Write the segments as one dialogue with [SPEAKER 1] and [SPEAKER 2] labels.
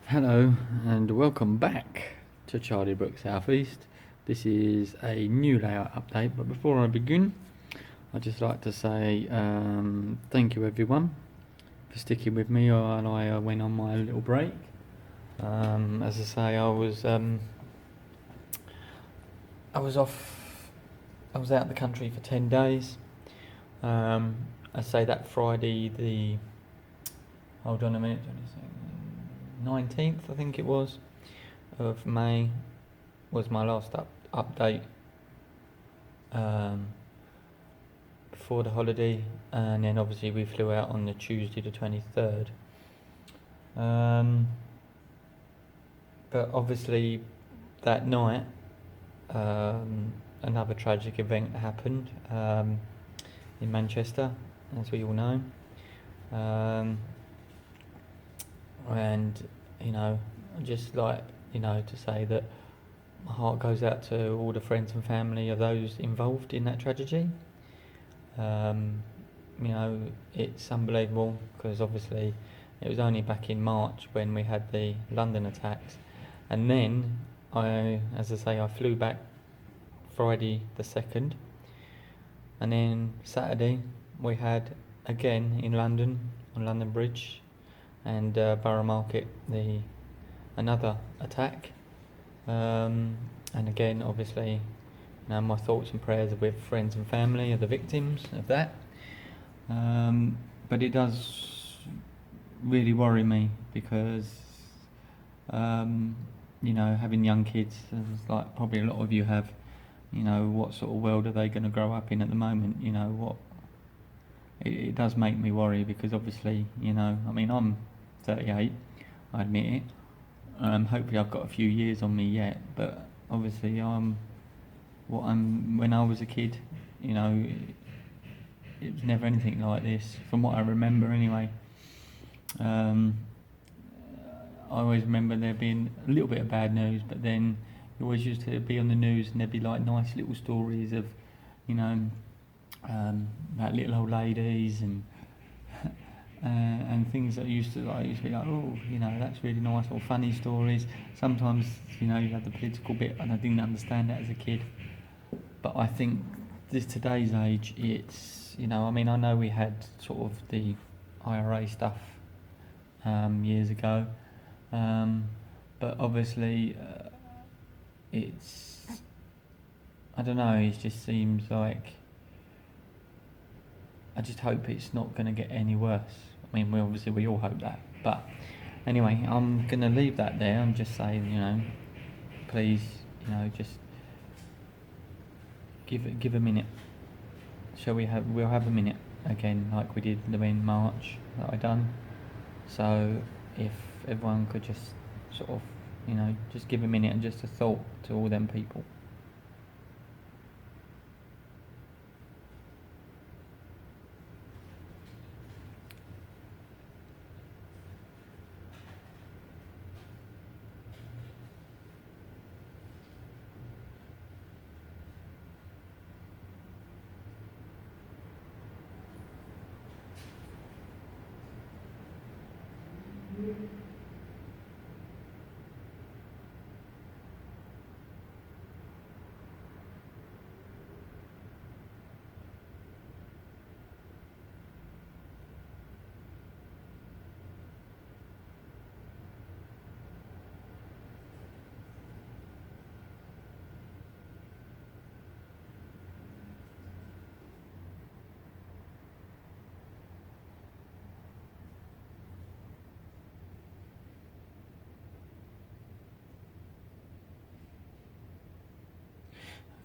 [SPEAKER 1] Hello and welcome back to Charlie Brook South East. This is a new layout update, but before I begin, I'd just like to say thank you everyone for sticking with me while I went on my little break. As I say, I was off. I was out of the country for 10 days. I say that Friday the. Hold on a minute. 19th, I think it was, of May was my last update before the holiday, and then obviously we flew out on the Tuesday the 23rd. But obviously that night another tragic event happened in Manchester, as we all know. And just like to say that my heart goes out to all the friends and family of those involved in that tragedy. It's unbelievable because obviously it was only back in March when we had the London attacks, and then I flew back Friday the 2nd, and then Saturday we had again in London on London Bridge and Borough Market another attack, and again obviously my thoughts and prayers are with friends and family of the victims of that, but it does really worry me because having young kids, as like probably a lot of you have, what sort of world are they going to grow up in at the moment? It does make me worry because obviously I'm 38, I admit it. Hopefully I've got a few years on me yet, but obviously when I was a kid, it was never anything like this, from what I remember anyway. I always remember there being a little bit of bad news, but then it always used to be on the news and there'd be like nice little stories of, about little old ladies and things that used to be like, oh, that's really nice, or funny stories. Sometimes, you had the political bit, and I didn't understand that as a kid. But I think today's age, it's, I know we had sort of the IRA stuff years ago, but obviously it's, I don't know, it just seems like, I just hope it's not going to get any worse. We all hope that. But anyway, I'm going to leave that there. I'm just saying, please, just give a minute. We'll have a minute again, like we did in March that I done. So if everyone could just sort of, just give a minute and just a thought to all them people.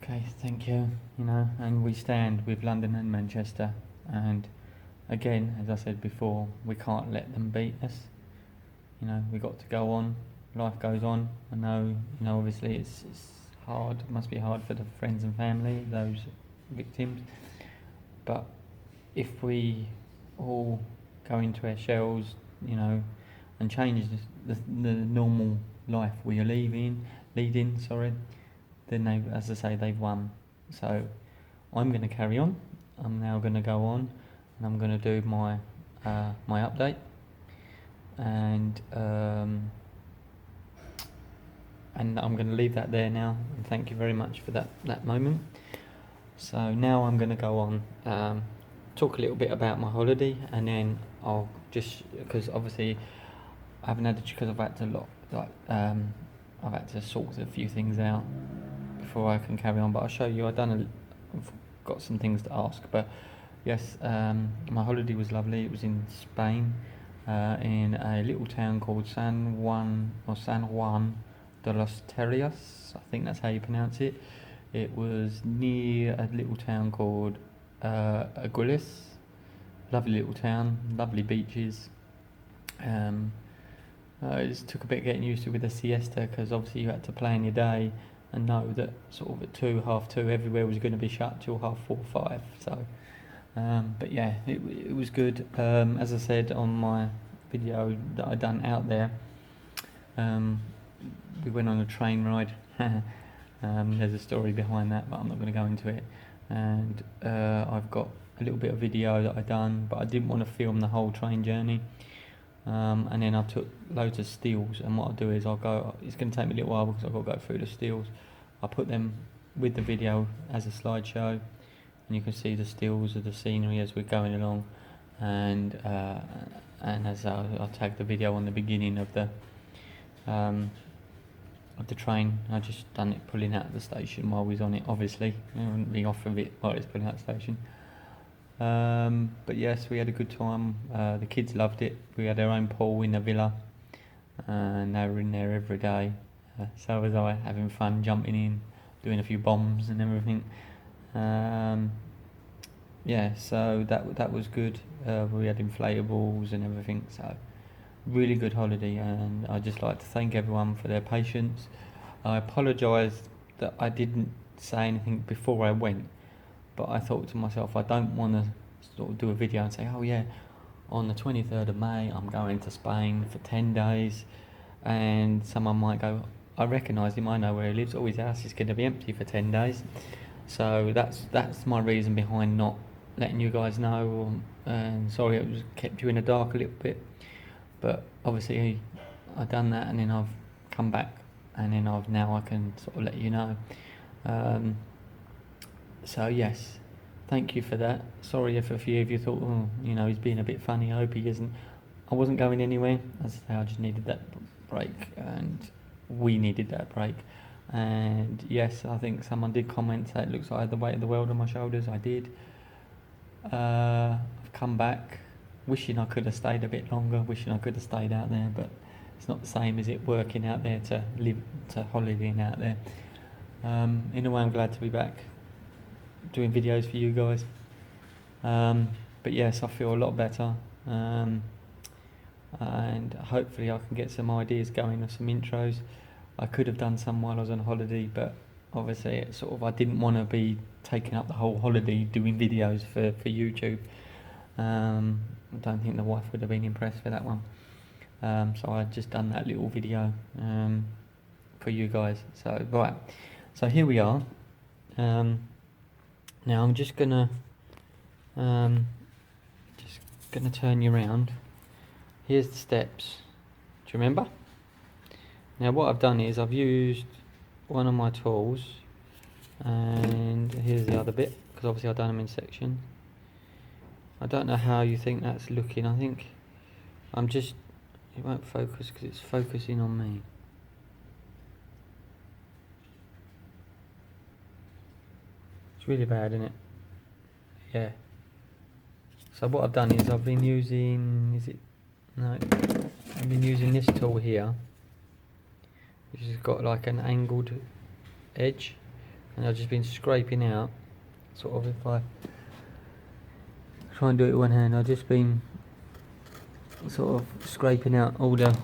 [SPEAKER 1] Okay, thank you. And we stand with London and Manchester, and again, as I said before, we can't let them beat us. We got to go on. Life goes on. I know, obviously it's hard. It must be hard for the friends and family of those victims. But if we all go into our shells, and change the normal life we are leading, then they've won. So I'm going to carry on. I'm now going to go on, and I'm going to do my update, and and I'm going to leave that there now, and thank you very much for that moment. So now I'm going to go on, talk a little bit about my holiday, and then I'll just, because obviously I haven't had because I've had to I've had to sort a few things out before I can carry on. But I'll show you. I've got some things to ask. But yes, my holiday was lovely. It was in Spain, in a little town called San Juan de los Terrias. I think that's how you pronounce it. It was near a little town called Agulhas. Lovely little town, lovely beaches. It just took a bit getting used to with the siesta, because obviously you had to plan your day and know that sort of at 2, half 2, everywhere was going to be shut till half 4, 5. So, but yeah, it was good. As I said on my video that I done out there, we went on a train ride. There's a story behind that, but I'm not going to go into it. And I've got a little bit of video that I done, but I didn't want to film the whole train journey. And then I took loads of stills, and what I'll do is it's going to take me a little while because I've got to go through the stills. I'll put them with the video as a slideshow, and you can see the stills of the scenery as we're going along, and as I'll tag the video on the beginning of the train. I just done it pulling out of the station while we was on it, obviously. I wouldn't be off of it while it's pulling out of the station. But yes, we had a good time. The kids loved it. We had our own pool in the villa, and they were in there every day. So was I, having fun, jumping in, doing a few bombs and everything. Yeah, so that was good. We had inflatables and everything. So really good holiday, and I'd just like to thank everyone for their patience. I apologise that I didn't say anything before I went. But I thought to myself, I don't want to sort of do a video and say, oh yeah, on the 23rd of May, I'm going to Spain for 10 days. And someone might go, I recognise him, I know where he lives, his house is going to be empty for 10 days. So that's my reason behind not letting you guys know. And sorry, it was kept you in the dark a little bit. But obviously, I've done that, and then I've come back, and then now I can sort of let you know. So yes, thank you for that. Sorry if a few of you thought, oh, he's being a bit funny. I hope he isn't. I wasn't going anywhere. As I say, I just needed that break, and we needed that break. And yes, I think someone did comment that it looks like I had the weight of the world on my shoulders. I did. I've come back, wishing I could have stayed a bit longer, wishing I could have stayed out there, but it's not the same, is it, working out there to holidaying out there. In a way, I'm glad to be back doing videos for you guys, but yes, I feel a lot better, and hopefully I can get some ideas going of some intros. I could have done some while I was on holiday, but obviously it's sort of, I didn't want to be taking up the whole holiday doing videos for YouTube. I don't think the wife would have been impressed with that one, so I just done that little video for you guys. So right, so here we are. Now I'm just gonna turn you around. Here's the steps. Do you remember? Now what I've done is I've used one of my tools, and here's the other bit, because obviously I've done them in sections. I don't know how you think that's looking. I think it won't focus because it's focusing on me. It's really bad, isn't it? Yeah. So what I've done is I've been using, I've been using this tool here, which has got like an angled edge, and I've just been scraping out, sort of, if I try and do it with one hand, I've just been sort of scraping out all the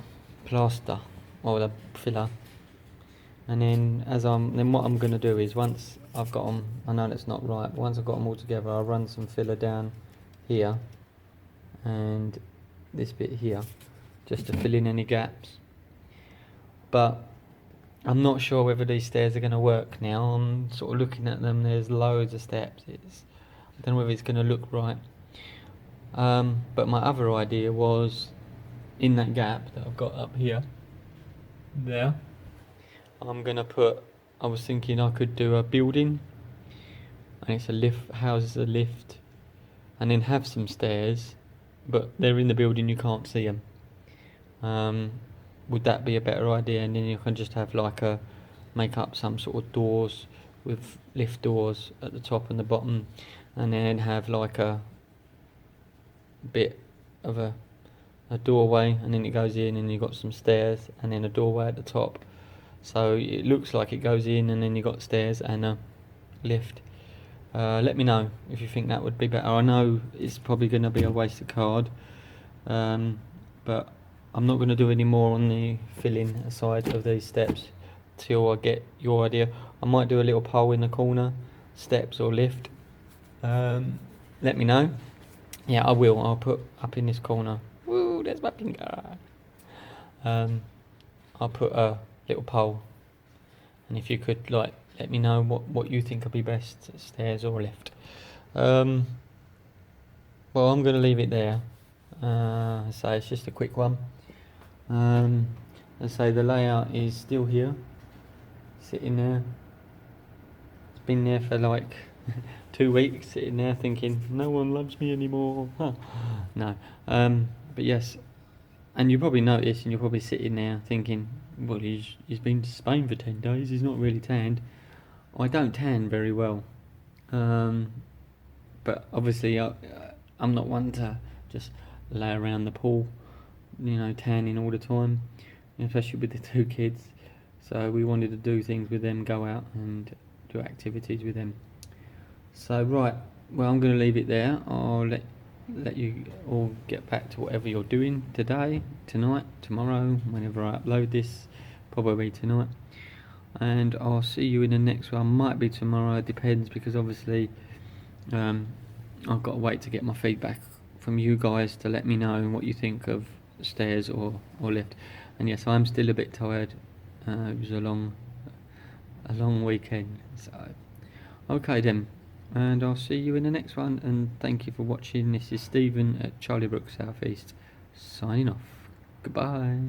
[SPEAKER 1] plaster or the filler. And then then what I'm going to do is, once I've got them, I know that's not right, but once I've got them all together, I'll run some filler down here and this bit here, just to fill in any gaps. But I'm not sure whether these stairs are going to work now. I'm sort of looking at them, there's loads of steps. I don't know whether it's going to look right. But my other idea was, in that gap that I've got up here, there, I'm gonna put, I was thinking I could do a building, and it's a lift, houses a lift, and then have some stairs, but they're in the building, you can't see them. Would that be a better idea? And then you can just have like make up some sort of doors with lift doors at the top and the bottom, and then have like a bit of a doorway, and then it goes in, and you've got some stairs, and then a doorway at the top. So it looks like it goes in, and then you've got stairs and a lift. Let me know if you think that would be better. I know it's probably going to be a waste of card, but I'm not going to do any more on the filling side of these steps till I get your idea. I might do a little poll in the corner, steps or lift. Let me know. Yeah, I will. I'll put up in this corner. Woo, there's my finger. I'll put a little poll, and if you could like let me know what you think would be best, stairs or lift. Well, I'm going to leave it there. So it's just a quick one. Let's say the layout is still here, sitting there. It's been there for like 2 weeks, sitting there thinking no one loves me anymore. No, but yes, and you probably noticed, and you're probably sitting there thinking, well, he's been to Spain for 10 days. He's not really tanned. I don't tan very well, but obviously I'm not one to just lay around the pool, tanning all the time, especially with the 2 kids. So we wanted to do things with them, go out and do activities with them. So right, well, I'm going to leave it there. I'll let you all get back to whatever you're doing today, tonight, tomorrow, whenever I upload this, probably tonight. And I'll see you in the next one. Might be tomorrow, it depends, because obviously I've got to wait to get my feedback from you guys to let me know what you think of stairs or lift. And yes, I'm still a bit tired. It was a long weekend. So okay then, and I'll see you in the next one, and thank you for watching. This is Stephen at Charlie Brook South East signing off. Goodbye.